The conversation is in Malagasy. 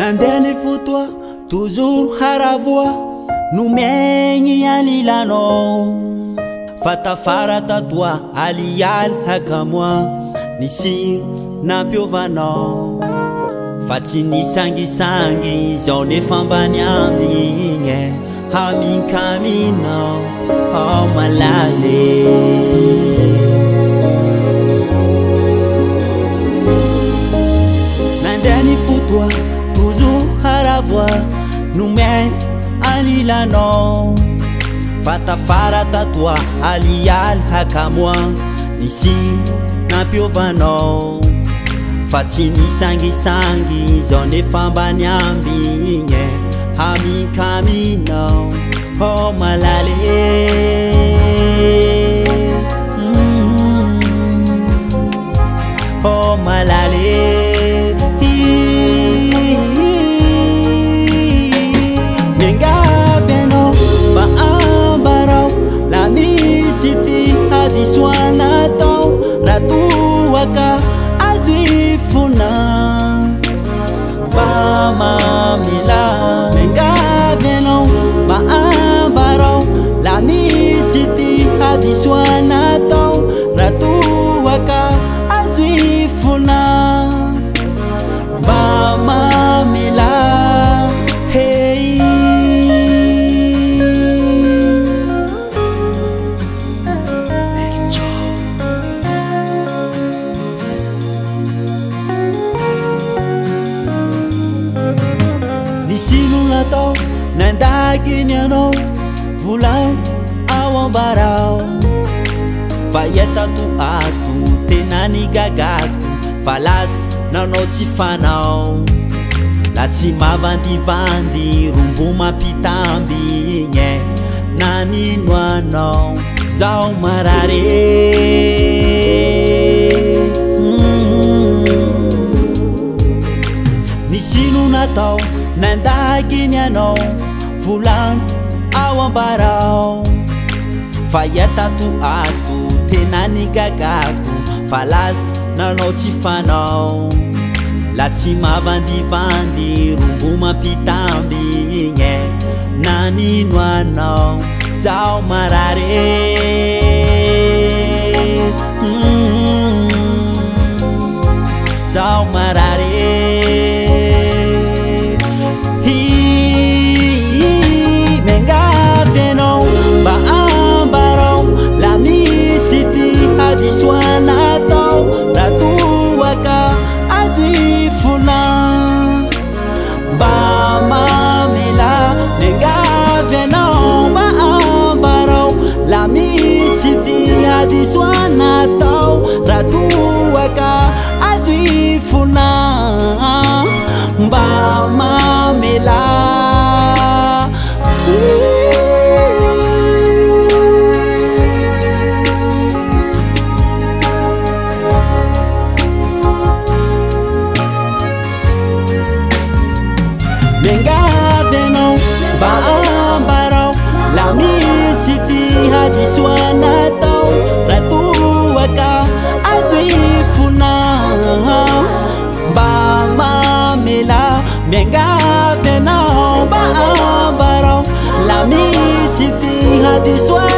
Nandeha ny fotoa toujours haravoa no miaigny alilanao fa tafara tatoa alialy hakamoa nisy nampiovanao fa tsy nisangisangy zao nefa ambany ambigny haminkaminao ao malale nandeha ny fotoa toujours haravoa no miaigny alilanao fa tafara tatoa alialy hakamoa nisy nampiovanao fa tsy nisangisangy zao nefa ambany ambigny haminkaminao ao malale ao malale mengavenao mba ambarao la misy ty hadisoanatao ratoaka azo ifona mba mamela mengavenao mba ambarao la misy ty hadisoanatao ratoaka azo ifona mba mamela hey nisinonatao nandaginy anao volagny ao ambarao fa iatato ato tena nigagato fa lasy nanao tsy fanao la tsy mavandivandy rombo mampitambigny nanino anao zao marare nisino natao nandaginy anao volagny ao ambarao fa iatato ato tena nigagato fa lasy nanao tsy fanao la tsy mavandivandy rombo mampitambigny nanino anao zao marare zao marare mengavenao mba ambarao la misy ty hadisoanatao ratoaka azo ifona mba mamela mengavenao mba ambarao la misy ty hadisoanatao ratoaka azo ifona mba mamela mengavenao mba ambarao la misy ty hadisoanatao ratoaka azo ifona mba mamela mengavenao mba ambarao la misy ty hadisoanatao